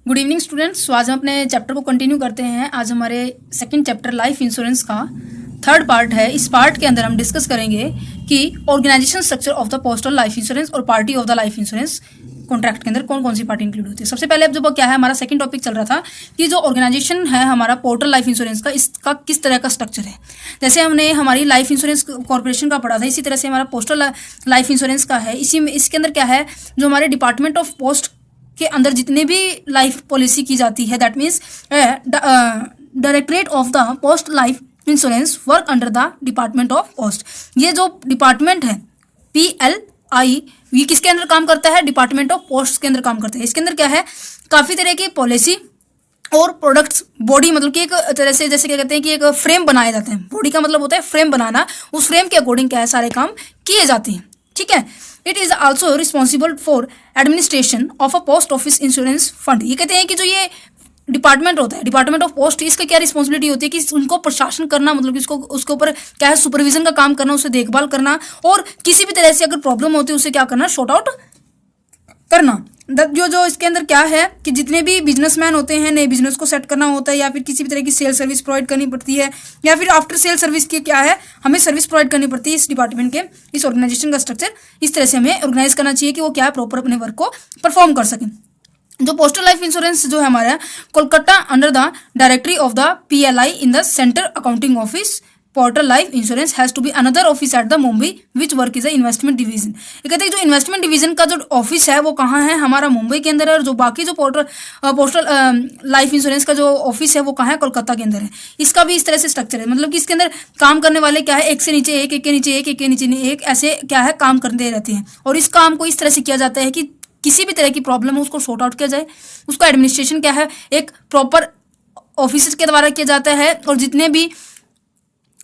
Good evening students. तो आज हम अपने चैप्टर को कंटिन्यू करते हैं। आज हमारे सेकंड चैप्टर लाइफ इंश्योरेंस का थर्ड पार्ट है। इस पार्ट के अंदर हम डिस्कस करेंगे कि organisation structure of the postal life insurance और party of the life insurance contract के अंदर कौन कौन सी पार्टी इंक्लूड होती है। सबसे पहले अब जो क्या है, हमारा सेकंड टॉपिक चल रहा था कि जो ऑर्गेनाइजेशन है हमारा पोर्टल लाइफ इंश्योरेंस का, इसका किस तरह का स्ट्रक्चर है। जैसे हमने हमारी लाइफ इंश्योरेंस कॉर्पोरेशन का पढ़ा था, इसी तरह से हमारा पोस्टल लाइफ इंश्योरेंस का है। इसी में इसके अंदर क्या है, जो हमारे डिपार्टमेंट ऑफ पोस्ट के अंदर जितने भी लाइफ पॉलिसी की जाती है, that means directorate of the post life insurance work under the department of post. ये जो डिपार्टमेंट है PLI, ये किसके अंदर काम करता है, डिपार्टमेंट ऑफ पोस्ट के अंदर काम करता है। इसके अंदर क्या है, काफ़ी तरह की पॉलिसी और प्रोडक्ट्स बॉडी, मतलब कि एक तरह से जैसे क्या कहते हैं कि एक फ्रेम बनाए जाते हैं। बॉडी का मतलब होता है फ्रेम बनाना, उस फ्रेम के अकॉर्डिंग क्या है सारे काम किए जाते हैं। ठीक है। It is also responsible for administration of a post office insurance fund. ये कहते हैं कि जो ये डिपार्टमेंट होता है, डिपार्टमेंट ऑफ पोस्ट, इसका क्या रिस्पॉन्सिबिलिटी होती है कि उनको प्रशासन करना, मतलब कि इसको उसके ऊपर क्या है सुपरविजन का काम करना, उसे देखभाल करना, और किसी भी तरह से अगर प्रॉब्लम होती है उसे क्या करना, शॉर्ट आउट करना। जो इसके अंदर क्या है कि जितने भी बिजनेसमैन होते हैं, नए बिजनेस को सेट करना होता है, या फिर किसी भी तरह की सेल सर्विस प्रोवाइड करनी पड़ती है, या फिर आफ्टर सेल सर्विस की क्या है हमें सर्विस प्रोवाइड करनी पड़ती है। इस डिपार्टमेंट के, इस ऑर्गेनाइजेशन का स्ट्रक्चर इस तरह से हमें ऑर्गेनाइज करना चाहिए कि वो क्या है प्रॉपर अपने वर्क को परफॉर्म कर सकें। जो पोस्टल लाइफ इंश्योरेंस जो है हमारा Kolkata under the directory of the PLI in the centre accounting office, portal life insurance has to be another office at the Mumbai which work is a investment division. ये कहते हैं जो इन्वेस्टमेंट डिवीजन का जो office है वो कहाँ है, हमारा मुंबई के अंदर है, और जो बाकी जो पोस्टल लाइफ इंश्योरेंस का जो ऑफिस है वो कहाँ है, कोलकाता के अंदर है। इसका भी इस तरह से स्ट्रक्चर है, मतलब कि इसके अंदर काम करने वाले क्या है, एक से नीचे एक, एक के नीचे एक, एक के नीचे एक, ऐसे क्या है काम करते रहते हैं। और इस काम को इस तरह से किया जाता है कि किसी भी तरह की प्रॉब्लम है उसको सॉर्ट आउट किया जाए। उसका एडमिनिस्ट्रेशन क्या है, एक प्रॉपर ऑफिसर के द्वारा किया जाता है, और जितने भी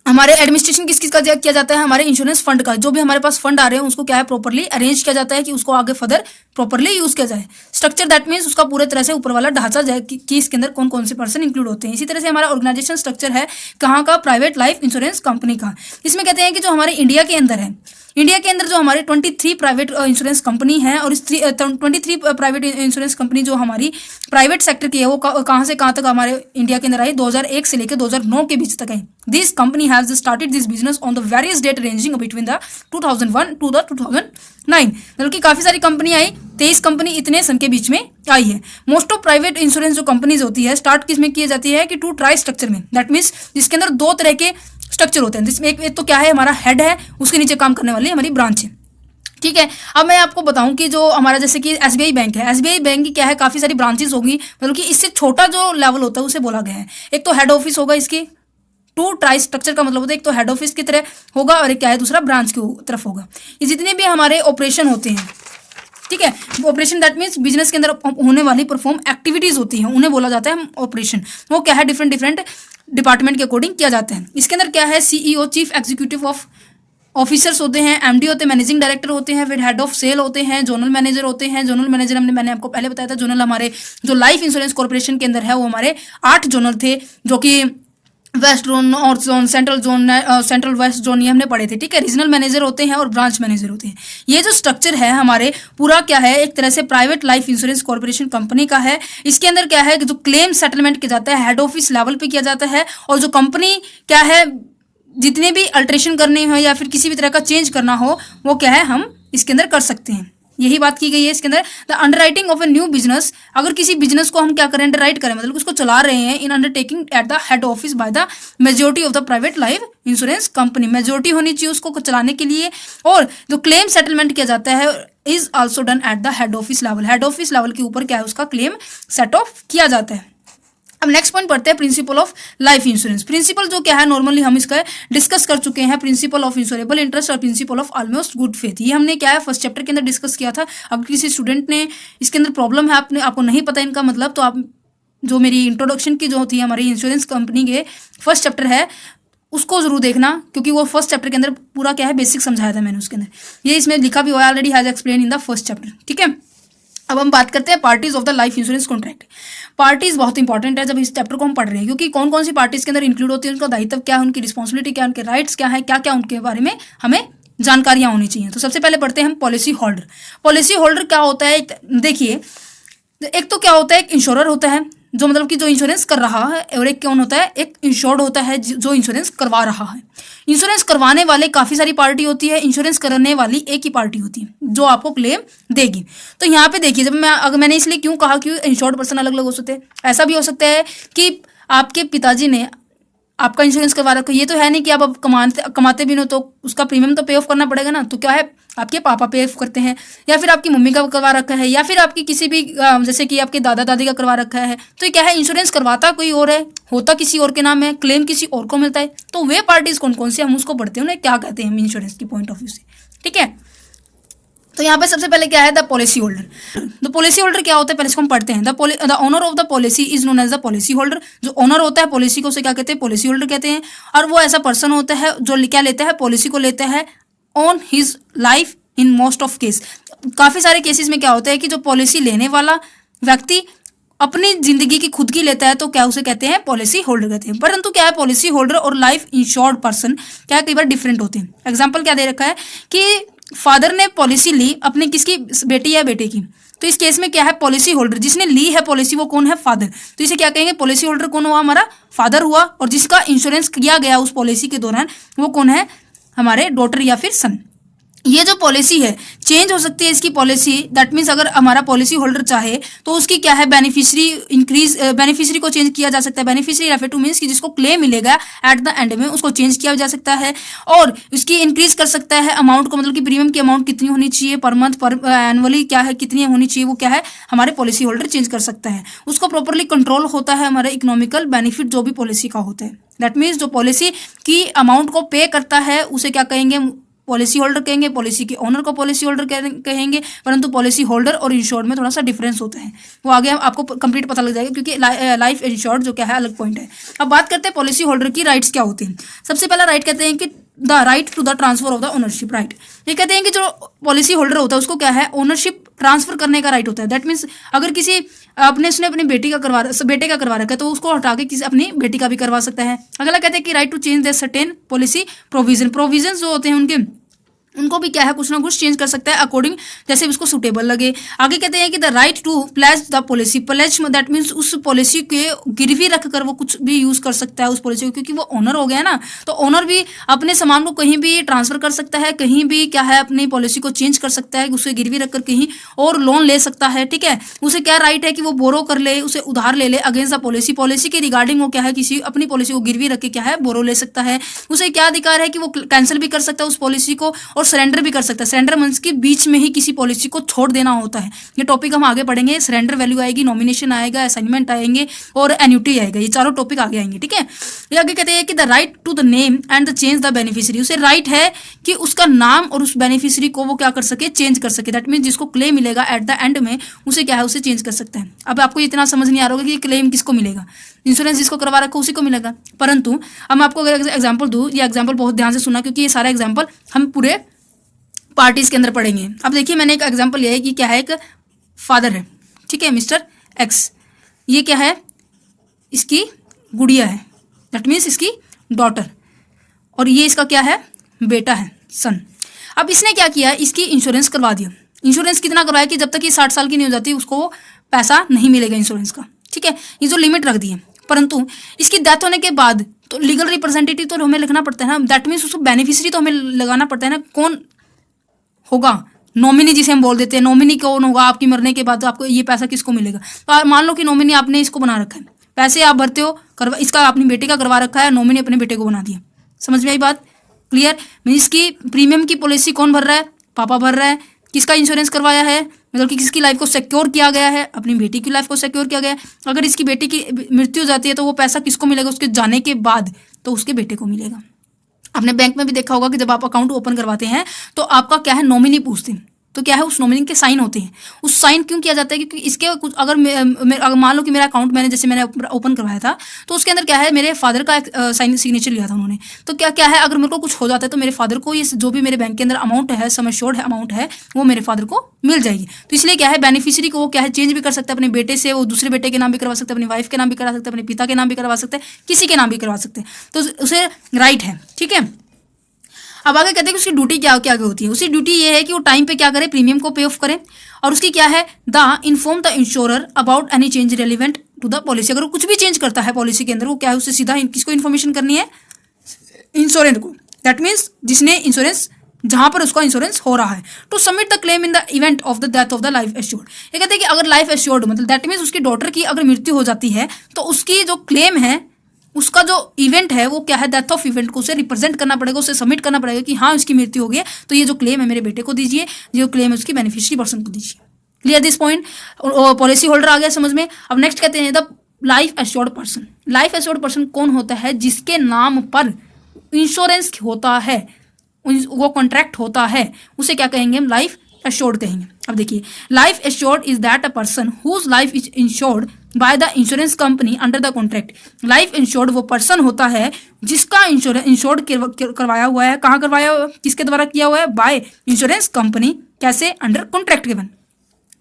हमारे एडमिनिस्ट्रेशन किस किस का किया जाता है, हमारे इंश्योरेंस फंड का, जो भी हमारे पास फंड आ रहे हैं उसको क्या है प्रॉपरली अरेंज किया जाता है कि उसको आगे फर्दर प्रॉपरली यूज किया जाए। स्ट्रक्चर दैट मीन्स उसका पूरे तरह से ऊपर वाला ढांचा जाए कि इसके अंदर कौन कौन से पर्सन इंक्लूड होते हैं। इसी तरह से हमारा ऑर्गेनाइजेशन स्ट्रक्चर है कहाँ का, प्राइवेट लाइफ इंश्योरेंस कंपनी का। इसमें कहते हैं कि जो हमारे इंडिया के अंदर है, इंडिया के अंदर जो हमारे 23 प्राइवेट इंश्योरेंस कंपनी है, और इस 23 प्राइवेट इंश्योरेंस कंपनी जो हमारी प्राइवेट सेक्टर की है वो कहाँ से कहाँ तक हमारे इंडिया के अंदर आई, 2001 से लेकर 2009 के बीच तक आई। This company has started this business on the various date ranging between the 2001 to the 2009। मतलब कि काफ़ी सारी कंपनी आई, 23 कंपनी इतने सन के बीच में आई है। मोस्ट ऑफ प्राइवेट इंश्योरेंस जो कंपनीज होती है स्टार्ट किस में की जाती है कि 2 ट्राई स्ट्रक्चर में, दैट मीन्स जिसके अंदर 2 तरह के स्ट्रक्चर होते हैं, जिसमें एक तो क्या है हमारा हेड है, उसके नीचे काम करने वाली हमारी ब्रांच है। ठीक है। अब मैं आपको बताऊं कि जो हमारा जैसे कि SBI बैंक है, SBI बैंक की क्या है काफ़ी सारी ब्रांचेस होगी, मतलब कि इससे छोटा जो लेवल होता है उसे बोला गया है। एक तो हेड ऑफिस होगा इसकी, 2 ट्राई स्ट्रक्चर का मतलब होता है एक तो हेड ऑफिस की तरह होगा और एक क्या है दूसरा ब्रांच की तरफ होगा। ये जितने भी हमारे ऑपरेशन होते हैं, ठीक है, ऑपरेशन दैट मीन्स बिजनेस के अंदर होने वाली परफॉर्म एक्टिविटीज होती हैं, उन्हें बोला जाता है ऑपरेशन। वो क्या है डिफरेंट डिफरेंट डिपार्टमेंट के अकॉर्डिंग किया जाता है। इसके अंदर क्या है CEO, chief executive of officers होते हैं, MD होते हैं, मैनेजिंग डायरेक्टर होते हैं, फिर हेड ऑफ सेल होते हैं, जोनल मैनेजर होते हैं। जोनल मैनेजर मैंने आपको पहले बताया था, जोनल हमारे जो लाइफ इंश्योरेंस कॉर्पोरेशन के अंदर है वो हमारे 8 जोनल थे, जो कि west zone, north zone, central zone, central west zone, ये हमने पढ़े थे। ठीक है। रीजनल मैनेजर होते हैं और ब्रांच मैनेजर होते हैं। ये जो स्ट्रक्चर है हमारे पूरा क्या है एक तरह से private life insurance corporation company का है। इसके अंदर क्या है कि जो क्लेम सेटलमेंट किया जाता है हेड ऑफिस लेवल पे किया जाता है, और जो कंपनी क्या है जितने भी अल्ट्रेशन करने हो या फिर किसी भी तरह का चेंज करना हो वो क्या है हम इसके अंदर कर सकते हैं। यही बात की गई है इसके अंदर। The underwriting of a new business, अगर किसी बिजनेस को हम क्या करें अंडरराइट करें, मतलब उसको चला रहे हैं in undertaking at the head office by the majority of the private life insurance company. Majority होनी चाहिए उसको चलाने के लिए, और जो क्लेम सेटलमेंट किया जाता है is also done at the head office level. Head office level के ऊपर क्या है उसका क्लेम सेट ऑफ किया जाता है। अब नेक्स्ट पॉइंट पढ़ते हैं principle of life insurance. Principle जो क्या है नॉर्मली हम इसका डिस्कस कर चुके हैं, प्रिंसिपल ऑफ इंश्योरेबल इंटरेस्ट और principle of almost good faith. ये हमने क्या है फर्स्ट चैप्टर के अंदर डिस्कस किया था। अब किसी स्टूडेंट ने इसके अंदर प्रॉब्लम है, आपको नहीं पता इनका मतलब, तो आप जो मेरी इंट्रोडक्शन की जो होती है हमारी इंश्योरेंस कंपनी के फर्स्ट चैप्टर है उसको जरूर देखना, क्योंकि वो फर्स्ट चैप्टर के अंदर पूरा क्या है बेसिक समझाया था मैंने उसके अंदर। ये इसमें लिखा भी हुआ है already, has explain in the first chapter. ठीक है। अब हम बात करते हैं parties of the life insurance contract. Parties बहुत इंपॉर्टेंट है जब इस चैप्टर को हम पढ़ रहे हैं, क्योंकि कौन कौन सी पार्टीज के अंदर इंक्लूड होती है, उनका दायित्व क्या है, उनकी रिस्पॉन्सिबिलिटी क्या है, उनके राइट्स क्या है, क्या क्या उनके बारे में हमें जानकारियां होनी चाहिए। तो सबसे पहले पढ़ते हैं हम पॉलिसी होल्डर। पॉलिसी होल्डर क्या होता है, देखिए एक तो क्या होता है, एक इंश्योरर होता है जो मतलब कि जो इंश्योरेंस कर रहा है, और एक कौन होता है, एक इंश्योर्ड होता है जो इंश्योरेंस करवा रहा है। इंश्योरेंस करवाने वाले काफ़ी सारी पार्टी होती है, इंश्योरेंस करने वाली एक ही पार्टी होती है जो आपको क्लेम देगी। तो यहाँ पे देखिए, जब मैंने इसलिए क्यों कहा कि इंश्योर्ड पर्सन अलग अलग हो सकते हैं। ऐसा भी हो सकता है कि आपके पिताजी ने आपका इंश्योरेंस करवा रखा है, ये तो है नहीं कि आप अब कमाते भी हो तो उसका प्रीमियम तो पे ऑफ करना पड़ेगा ना, तो क्या है, आपके पापा पे ऑफ करते हैं, या फिर आपकी मम्मी का करवा रखा है, या फिर आपकी किसी भी जैसे कि आपके दादा दादी का करवा रखा है, तो ये क्या है, इंश्योरेंस करवाता कोई और है, होता किसी और के नाम है, क्लेम किसी और को मिलता है। तो वे पार्टीज कौन कौन सी, हम उसको पढ़ते हैं, उन्हें क्या कहते हैं हम इंश्योरेंस की पॉइंट ऑफ व्यू से, ठीक है। तो यहाँ पे सबसे पहले क्या है, the policy holder. The policy holder क्या होता है, पहले इसको हम पढ़ते हैं। The owner of the policy is known as the policy holder. जो ओनर होता है पॉलिसी को, उसे क्या कहते हैं, पॉलिसी होल्डर कहते हैं। और वो ऐसा पर्सन होता है जो क्या लेता है, पॉलिसी को लेता है on his life in most of case. काफ़ी सारे केसेस में क्या होता है कि जो पॉलिसी लेने वाला व्यक्ति अपनी जिंदगी की खुद की लेता है, तो क्या उसे कहते हैं, पॉलिसी होल्डर कहते हैं। परंतु क्या है, पॉलिसी होल्डर और लाइफ इंश्योर्ड पर्सन क्या कई बार डिफरेंट होते हैं। एग्जाम्पल क्या दे रखा है कि फादर ने पॉलिसी ली अपने किसकी, बेटी या बेटे की, तो इस केस में क्या है, पॉलिसी होल्डर जिसने ली है पॉलिसी वो कौन है, फादर। तो इसे क्या कहेंगे, पॉलिसी होल्डर कौन हुआ, हमारा फादर हुआ। और जिसका इंश्योरेंस किया गया उस पॉलिसी के दौरान वो कौन है, हमारे डॉटर या फिर सन। ये जो पॉलिसी है चेंज हो सकती है इसकी पॉलिसी, दैट मीन्स अगर हमारा पॉलिसी होल्डर चाहे तो उसकी क्या है, बेनिफिशियरी को चेंज किया जा सकता है। बेनिफिशियरी रेफर टू मीन्स कि जिसको क्लेम मिलेगा एट द एंड में उसको चेंज किया जा सकता है, और उसकी इंक्रीज कर सकता है अमाउंट को, मतलब कि प्रीमियम की अमाउंट कितनी होनी चाहिए पर मंथ, पर एनुअली क्या है, कितनी होनी चाहिए, वो क्या है, हमारे पॉलिसी होल्डर चेंज कर सकता है। उसको प्रॉपरली कंट्रोल होता है हमारे इकोनॉमिकल बेनिफिट जो भी पॉलिसी का होता है। दैट मीन्स जो पॉलिसी की अमाउंट को पे करता है उसे क्या कहेंगे, पॉलिसी होल्डर कहेंगे। पॉलिसी के ओनर को पॉलिसी होल्डर कहेंगे। परंतु पॉलिसी होल्डर और इंश्योर्ड में थोड़ा सा डिफरेंस होता है, वो आगे आपको कंप्लीट पता लग जाएगा, क्योंकि लाइफ इंश्योर्ड जो क्या है अलग पॉइंट है। अब बात करते हैं पॉलिसी होल्डर की राइट्स क्या होती हैं। सबसे पहला राइट कहते हैं कि the right to the transfer of the ownership right. ये कहते हैं कि जो पॉलिसी होल्डर होता है उसको क्या है, ओनरशिप ट्रांसफर करने का राइट होता है। दैट मीन्स अगर किसी उसने अपनी बेटे का करवा रखा है तो उसको हटा के किसी अपनी बेटी का भी करवा सकता है। अगला कहते हैं कि right to change the certain policy provision जो होते हैं उनको भी क्या है, कुछ ना कुछ चेंज कर सकता है अकॉर्डिंग जैसे उसको सुटेबल लगे। आगे कहते हैं कि the right to pledge the policy. Pledge that means उस पॉलिसी के गिरवी रखकर वो कुछ भी यूज कर सकता है उस पॉलिसी को, क्योंकि वो ओनर हो गया ना, तो ओनर भी अपने सामान को कहीं भी ट्रांसफर कर सकता है, कहीं भी क्या है अपनी पॉलिसी को चेंज कर सकता है, उसे गिरवी रखकर कहीं और लोन ले सकता है, ठीक है। उसे क्या राइट है कि वो बोरो कर ले, उसे उधार ले ले अगेंस्ट द पॉलिसी के रिगार्डिंग वो क्या है, किसी अपनी पॉलिसी को गिरवी रख के क्या है बोरो ले सकता है। उसे क्या अधिकार है कि वो कैंसिल भी कर सकता है उस पॉलिसी को और सरेंडर भी कर सकता है। सरेंडर मींस के बीच में ही किसी पॉलिसी को छोड़ देना होता है। ये टॉपिक हम आगे पढ़ेंगे। सरेंडर वैल्यू आएगी, नॉमिनेशन आएगा, असाइनमेंट आएंगे और एन्युटी आएगा। ये चारों टॉपिक आगे आएंगे, ठीक है। ये आगे कहते हैं कि the right to the name and the change the beneficiary. उसे राइट है कि उसका नाम और उस बेनिफिशियरी को वो क्या कर सके, चेंज कर सके। दैट मीन्स जिसको क्लेम मिलेगा एट द एंड में उसे क्या है, उसे चेंज कर सकता है। अब आपको इतना समझ नहीं आ रहा होगा कि क्लेम किसको मिलेगा, इंश्योरेंस जिसको करवा रखा उसी को मिलेगा। परंतु अब मैं आपको अगर एग्जाम्पल दूँ, ये एग्जाम्पल बहुत ध्यान से सुनना, क्योंकि ये सारा एग्जाम्पल हम पूरे पार्टीज के अंदर पढ़ेंगे। अब देखिए मैंने एक एग्जांपल लिया है कि क्या है, एक फादर है, ठीक है, मिस्टर एक्स। ये क्या है, इसकी गुड़िया है, दैट मीन्स इसकी डॉटर, और ये इसका क्या है, बेटा है, सन। अब इसने क्या किया, इसकी इंश्योरेंस करवा दिया। इंश्योरेंस कितना करवाया कि जब तक ये 60 साल की नहीं हो जाती उसको पैसा नहीं मिलेगा इंश्योरेंस का, ठीक है। ये जो लिमिट रख दी है, परंतु इसकी डेथ होने के बाद तो लीगल रिप्रेजेंटेटिव तो हमें लिखना पड़ता है ना। दैट मीन्स उसको बेनिफिशियरी तो हमें लगाना पड़ता है ना। कौन होगा, नॉमिनी जिसे हम बोल देते हैं। नॉमिनी कौन होगा, आपकी मरने के बाद आपको ये पैसा किसको मिलेगा। तो मान लो कि नॉमिनी आपने इसको बना रखा है, पैसे आप भरते हो, इसका अपनी बेटे का करवा रखा है, नॉमिनी अपने बेटे को बना दिया। समझ में आई बात, क्लियर। मीन्स की प्रीमियम की पॉलिसी कौन भर रहा है, पापा भर रहा है। किसका इंश्योरेंस करवाया है, मतलब कि किसकी लाइफ को सिक्योर किया गया है, अपनी बेटी की लाइफ को सिक्योर किया गया है। अगर इसकी बेटी की मृत्यु हो जाती है तो वो पैसा किसको मिलेगा, उसके जाने के बाद तो उसके बेटे को मिलेगा। आपने बैंक में भी देखा होगा कि जब आप अकाउंट ओपन करवाते हैं तो आपका क्या है, नॉमिनी पूछते हैं, तो क्या है उस नॉमिनी के साइन होते हैं। उस साइन क्यों किया जाता है, क्योंकि इसके कुछ अगर मान लो कि मेरा अकाउंट मैंने ओपन करवाया था तो उसके अंदर क्या है, मेरे फादर का साइन सिग्नेचर लिया था उन्होंने। तो क्या है, अगर मेरे को कुछ हो जाता है तो मेरे फादर को ये जो भी मेरे बैंक के अंदर अमाउंट है, सम एश्योर्ड है अमाउंट है, वो मेरे फादर को मिल जाएगी। तो इसलिए क्या है, बेनिफिशियरी को वो क्या है, चेंज भी कर सकता है अपने बेटे से, वो दूसरे बेटे के नाम भी करवा सकते हैं, अपनी वाइफ के नाम भी करा सकते हैं, अपने पिता के नाम भी करवा सकते हैं, किसी के नाम भी करवा सकते हैं। तो उसे राइट है, ठीक है। अब आगे कहते हैं कि उसकी ड्यूटी क्या क्या होती है। उसकी ड्यूटी ये है कि वो टाइम पे क्या करे, प्रीमियम को पे ऑफ करे। और उसकी क्या है, the inform the insurer about any change relevant to the policy. अगर वो कुछ भी चेंज करता है पॉलिसी के अंदर, वो क्या है, उससे सीधा किसको इन्फॉर्मेशन करनी है, इंश्योरेंट को। दैट मीन्स जिसने इंश्योरेंस, जहां पर उसका इंश्योरेंस हो रहा है, to submit the claim in the event of the death of the life assured. ये कहते हैं कि अगर लाइफ एश्योर्ड मतलब दैट मीन्स उसकी डॉटर की अगर मृत्यु हो जाती है तो उसकी जो क्लेम है, उसका जो इवेंट है वो क्या है, डेथ ऑफ इवेंट को उसे रिप्रेजेंट करना पड़ेगा, उसे सबमिट करना पड़ेगा कि हाँ उसकी मृत्यु हो गई है, तो ये जो क्लेम है मेरे बेटे को दीजिए, जो क्लेम है उसकी बेनिफिशियरी पर्सन को दीजिए। Clear this point, policy holder आ गया समझ में। अब नेक्स्ट कहते हैं the life assured person. Life assured person कौन होता है, जिसके नाम पर इंश्योरेंस होता है, वो कॉन्ट्रैक्ट होता है, उसे क्या कहेंगे हम, लाइफ एश्योर्ड कहेंगे। अब देखिए, life assured is that a person whose life is insured by the insurance company under the contract. Life insured वो पर्सन होता है जिसका इंश्योर्ड करवाया हुआ है, कहाँ करवाया हुआ है, किसके द्वारा किया हुआ है, बाय इंश्योरेंस कंपनी, कैसे, अंडर कॉन्ट्रैक्ट गिवन।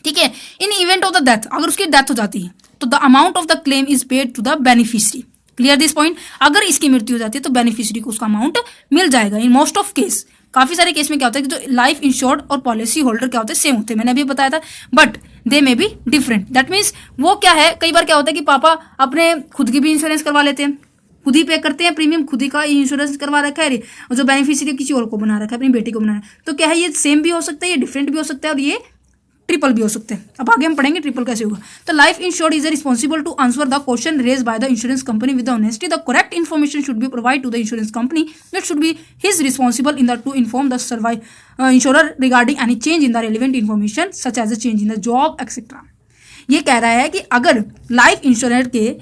ठीक है, in event of the death, अगर उसकी डेथ हो जाती है तो the amount of the claim is paid to the beneficiary. Clear this point, अगर इसकी मृत्यु हो जाती है तो बेनिफिशियरी को उसका अमाउंट मिल जाएगा। इन मोस्ट ऑफ केस, काफी सारे केस में क्या होता है कि जो लाइफ इंश्योर्ड और पॉलिसी होल्डर क्या होते हैं, सेम होते हैं, मैंने अभी बताया था, but they may be different. That means वो क्या है, कई बार क्या होता है कि पापा अपने खुद की भी इंश्योरेंस करवा लेते हैं, खुद ही पे करते हैं प्रीमियम, खुद ही का इंश्योरेंस करवा रखा है, और जो बेनिफिशियरी किसी और को बना रखा है, अपनी बेटी को बना रखा है। तो क्या है, ये सेम भी हो सकता है, ये डिफरेंट भी हो सकता है, और ये ट्रिपल भी हो सकते हैं। अब आगे हम पढ़ेंगे ट्रिपल कैसे होगा। तो life insured is responsible to answer the question raise by the insurance company with honesty. The correct information should be provide to the insurance company. That should be his responsible in the to inform the insurer regarding any change in the relevant information such as a change in the job etcetera. ये कह रहा है कि अगर life insurance के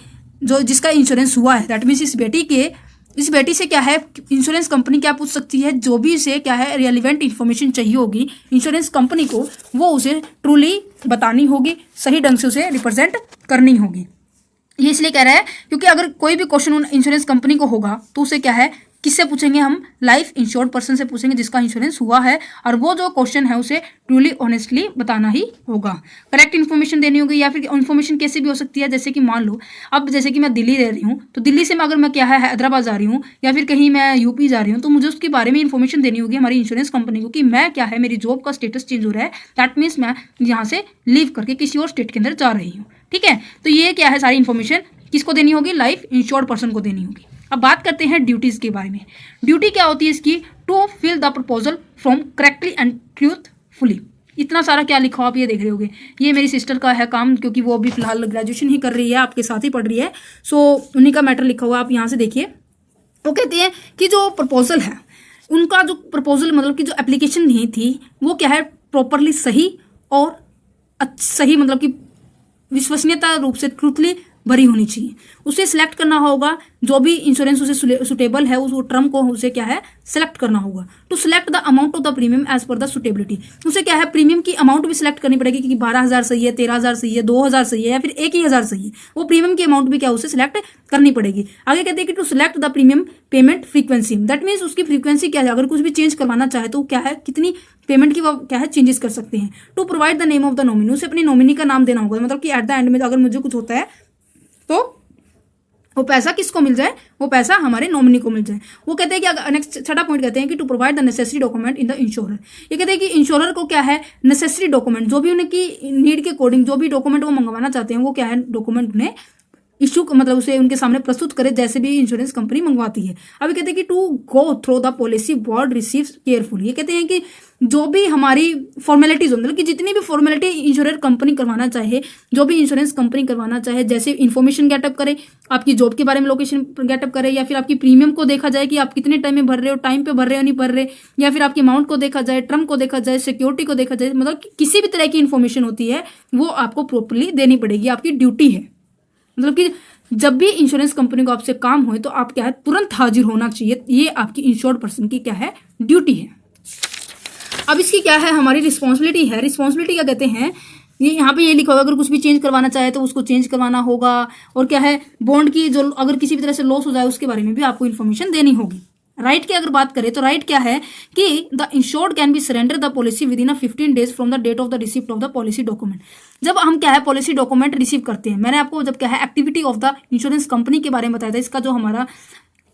जो जिसका insurance हुआ है, दैट मीन्स इस बेटी से क्या है, इंश्योरेंस कंपनी क्या पूछ सकती है, जो भी उसे क्या है रेलिवेंट इन्फॉर्मेशन चाहिए होगी इंश्योरेंस कंपनी को, वो उसे ट्रूली बतानी होगी, सही ढंग से उसे रिप्रेजेंट करनी होगी। ये इसलिए कह रहा है क्योंकि अगर कोई भी क्वेश्चन इंश्योरेंस कंपनी को होगा तो उसे क्या है, किससे पूछेंगे हम, लाइफ इंश्योर्ड पर्सन से पूछेंगे जिसका इंश्योरेंस हुआ है, और वो जो क्वेश्चन है उसे ट्रूली ऑनेस्टली बताना ही होगा, करेक्ट इन्फॉर्मेशन देनी होगी। या फिर इन्फॉर्मेशन कैसे भी हो सकती है, जैसे कि मान लो अब जैसे कि मैं दिल्ली रह रही हूँ, तो दिल्ली से मैं अगर मैं क्या है हैदराबाद जा रही हूँ या फिर कहीं मैं यूपी जा रही हूँ, तो मुझे उसके बारे में इन्फॉर्मेशन देनी होगी हमारी इंश्योरेंस कंपनी को कि मैं क्या है, मेरी जॉब का स्टेटस चेंज हो रहा है, दैट मीन्स मैं यहाँ से लीव करके किसी और स्टेट के अंदर जा रही हूँ। ठीक है, तो ये क्या है, सारी इन्फॉर्मेशन किसको देनी होगी, लाइफ इंश्योर्ड पर्सन को देनी होगी। अब बात करते हैं ड्यूटीज के बारे में। ड्यूटी क्या होती है इसकी, to fill the proposal from correctly and truthfully. इतना सारा क्या लिखा हो आप ये देख रहे होगे, ये मेरी सिस्टर का है काम, क्योंकि वो अभी फिलहाल ग्रेजुएशन ही कर रही है, आपके साथ ही पढ़ रही है, सो उन्हीं का मैटर लिखा हुआ आप यहाँ से देखिए। वो कहते हैं कि जो प्रपोजल है उनका, जो प्रपोजल मतलब कि जो एप्लीकेशन नहीं थी वो क्या है, प्रॉपरली सही और सही मतलब कि विश्वसनीयता रूप से ट्रूथली भरी होनी चाहिए। उसे सिलेक्ट करना होगा, जो भी इंश्योरेंस उसे सुटेबल है उस टर्म को उसे क्या है सिलेक्ट करना होगा। To select the amount of the premium as per the suitability, उसे क्या है प्रीमियम की अमाउंट भी सिलेक्ट करनी पड़ेगी कि 12,000 सही है, 13,000 सही है, 2,000 सही है या फिर 1,000 सही है, वो प्रीमियम की अमाउंट भी क्या उसे सिलेक्ट करनी पड़ेगी। आगे कहते हैं कि to select the premium payment frequency, that means उसकी फ्रीक्वेंसी क्या है, अगर कुछ भी चेंज करवाना चाहे तो क्या है, कितनी पेमेंट की वो क्या है चेंजेस कर सकते हैं। To provide the name of the nominee, उसे अपनी नॉमिनी का नाम देना होगा, मतलब कि एट द एंड में अगर मुझे कुछ होता है तो वो पैसा किसको मिल जाए, वो पैसा हमारे नॉमिनी को मिल जाए। वो कहते हैं कि अगर नेक्स्ट छठा पॉइंट कहते हैं कि to provide the necessary document in the insurer. ये कहते हैं कि इंश्योरर को क्या है नेसेसरी डॉक्यूमेंट, जो भी उनकी नीड के अकॉर्डिंग जो भी डॉक्यूमेंट वो मंगवाना चाहते हैं वो क्या है डॉक्यूमेंट उन्हें इशू मतलब उसे उनके सामने प्रस्तुत करे, जैसे भी इंश्योरेंस कंपनी मंगवाती है। अभी कहते हैं कि to go through the policy board receives carefully. ये कहते हैं कि जो भी हमारी फॉर्मेलिटीज हो, मतलब कि जितनी भी फॉर्मेलिटी इंश्योरेंस कंपनी करवाना चाहे, जो भी इंश्योरेंस कंपनी करवाना चाहे, जैसे इन्फॉर्मेशन गेटअप करे, आपकी जॉब के बारे में लोकेशन गेटअप करे, या फिर आपकी प्रीमियम को देखा जाए कि आप कितने टाइम में भर रहे हो, टाइम पे भर रहे हो नहीं भर रहे, या फिर आपकी अमाउंट को देखा जाए, टर्म को देखा जाए, सिक्योरिटी को देखा जाए, मतलब किसी भी तरह की इन्फॉर्मेशन होती है वो आपको प्रॉपरली देनी पड़ेगी, आपकी ड्यूटी है। मतलब कि जब भी इंश्योरेंस कंपनी को आपसे काम होए तो आप क्या है तुरंत हाजिर होना चाहिए, ये आपकी इंश्योर्ड पर्सन की क्या है ड्यूटी है। अब इसकी क्या है हमारी रिस्पॉन्सिबिलिटी है। रिस्पॉन्सिबिलिटी क्या कहते हैं, ये यहाँ पे ये लिखा होगा अगर कुछ भी चेंज करवाना चाहे तो उसको चेंज करवाना होगा, और क्या है बॉन्ड की जो अगर किसी भी तरह से लॉस हो जाए उसके बारे में भी आपको इन्फॉर्मेशन देनी होगी। राइट की अगर बात करें तो राइट क्या है कि the insured can be surrender the policy within 15 days from the date of the receipt of the policy document. जब हम क्या है पॉलिसी डॉक्यूमेंट रिसीव करते हैं, मैंने आपको जब क्या है activity of the insurance company के बारे में बताया था, इसका जो हमारा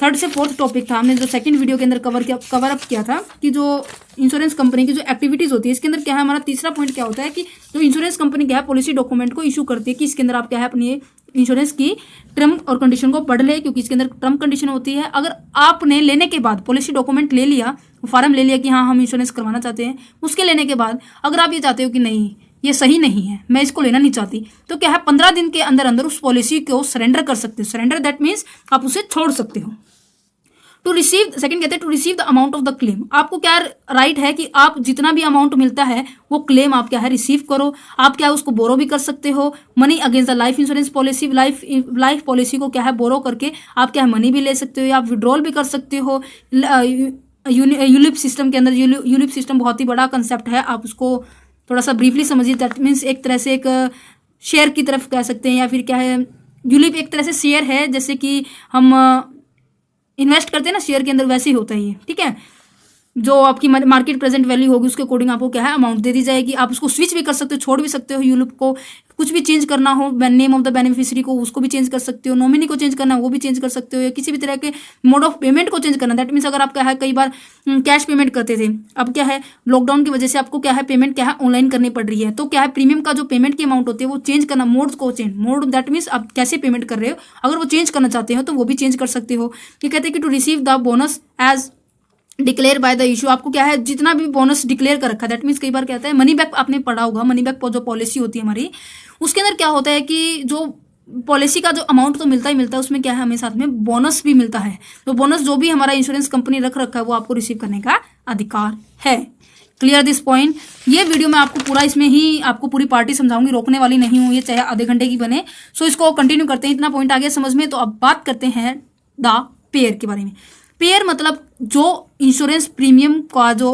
थर्ड से फोर्थ टॉपिक था, हमने जो सेकंड वीडियो के अंदर कवर अप किया था कि जो इंश्योरेंस कंपनी की जो एक्टिविटीज होती है, इसके अंदर क्या है हमारा तीसरा पॉइंट क्या होता है कि जो इंश्योरेंस कंपनी क्या है पॉलिसी डॉक्यूमेंट को इशू करती है कि इसके अंदर आप क्या है अपनी इंश्योरेंस की टर्म और कंडीशन को पढ़ ले, क्योंकि इसके अंदर टर्म कंडीशन होती है। अगर आपने लेने के बाद पॉलिसी डॉक्यूमेंट ले लिया, फॉर्म ले लिया कि हाँ हम इंश्योरेंस करवाना चाहते हैं, उसके लेने के बाद अगर आप ये चाहते हो कि नहीं ये सही नहीं है, मैं इसको लेना नहीं चाहती, तो क्या है 15 दिन के अंदर अंदर उस पॉलिसी को सरेंडर कर सकते हो। सरेंडर दैट मीन्स आप उसे छोड़ सकते हो। टू रिसीव, सेकंड कहते हैं to receive the amount of the claim. आपको क्या राइट है कि आप जितना भी अमाउंट मिलता है वो क्लेम आप क्या है रिसीव करो। आप क्या है उसको बोरो भी कर सकते हो, money against the life insurance policy. Life policy को क्या है बोरो करके आप क्या है मनी भी ले सकते हो या आप विड्रॉल भी कर सकते हो। यूलिप सिस्टम के अंदर, यूलिप सिस्टम बहुत ही बड़ा कंसेप्ट है, आप उसको थोड़ा सा ब्रीफली समझिए। दैट मीन्स एक तरह से एक शेयर की तरफ कह सकते हैं, या फिर क्या है यूलिप एक तरह से शेयर है, जैसे कि हम इन्वेस्ट करते हैं ना शेयर के अंदर, वैसे ही होता है ये, ठीक है। जो आपकी मार्केट प्रेजेंट वैल्यू होगी उसके अकॉर्डिंग आपको क्या है अमाउंट दे दी जाएगी। आप उसको स्विच भी कर सकते हो, छोड़ भी सकते हो। यूलिप को कुछ भी चेंज करना हो, नेम ऑफ द बेनिफिशियरी को उसको भी चेंज कर सकते हो, नॉमिनी को चेंज करना है वो भी चेंज कर सकते हो, या किसी भी तरह के मोड ऑफ पेमेंट को चेंज करना। दैट मीन्स अगर आप क्या है कई बार कैश पेमेंट करते थे, अब क्या है लॉकडाउन की वजह से आपको क्या है पेमेंट क्या है ऑनलाइन करनी पड़ रही है, तो क्या है प्रीमियम का जो पेमेंट की अमाउंट होती है वो चेंज करना, मोड को चेंज, मोड दैट मीन्स आप कैसे पेमेंट कर रहे हो, अगर वो चेंज करना चाहते हो तो वो भी चेंज कर सकते हो। ये कहते हैं कि to receive the bonus as declare by the issue. आपको क्या है जितना भी बोनस डिक्लेयर कर रखा है, दैट मीन्स कई बार कहता है मनी बैक, आपने पढ़ा होगा मनी बैक जो पॉलिसी होती है हमारी, उसके अंदर क्या होता है कि जो पॉलिसी का जो अमाउंट तो मिलता ही मिलता है, उसमें क्या है हमें साथ में बोनस भी मिलता है। तो बोनस जो भी हमारा इंश्योरेंस कंपनी रख रखा है वो आपको रिसीव करने का अधिकार है। Clear this point. ये वीडियो मैं आपको पूरा इसमें ही आपको पूरी पार्टी समझाऊंगी, रोकने वाली नहीं हूँ, ये चाहे आधे घंटे की बने। सो इसको कंटिन्यू करते हैं, इतना पॉइंट आ गया समझ में। तो अब बात करते हैं द पेयर के बारे में। पेयर मतलब जो इंश्योरेंस प्रीमियम का जो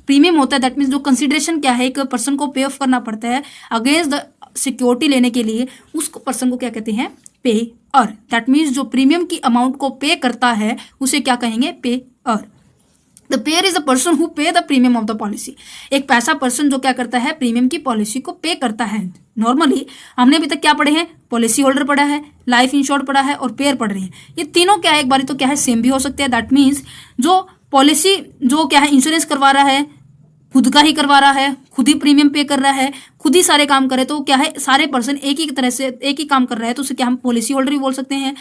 प्रीमियम होता है, दैट मीन्स जो कंसिडरेशन क्या है एक पर्सन को पे ऑफ करना पड़ता है अगेंस्ट द सिक्योरिटी लेने के लिए, उस पर्सन को क्या कहते हैं पेयर। दैट मीन्स जो प्रीमियम की अमाउंट को पे करता है उसे क्या कहेंगे pair. The pair is a person who पे the premium of the policy. एक पैसा पर्सन जो क्या करता है प्रीमियम की पॉलिसी को पे करता है। नॉर्मली हमने अभी तक क्या पढ़े हैं, पॉलिसी होल्डर पढ़ा है, लाइफ इंश्योर्ड पढ़ा है और पेयर पढ़ रहे हैं। ये तीनों क्या है एक बारी तो क्या है सेम भी हो सकते हैं। दैट मीन्स जो पॉलिसी जो क्या है इंश्योरेंस करवा रहा है खुद का ही करवा रहा है, खुद ही प्रीमियम पे कर रहा है, खुद ही सारे काम करे, तो क्या है सारे पर्सन एक ही तरह से एक ही काम कर रहा है, तो उसे क्या हम पॉलिसी होल्डर भी बोल सकते हैं,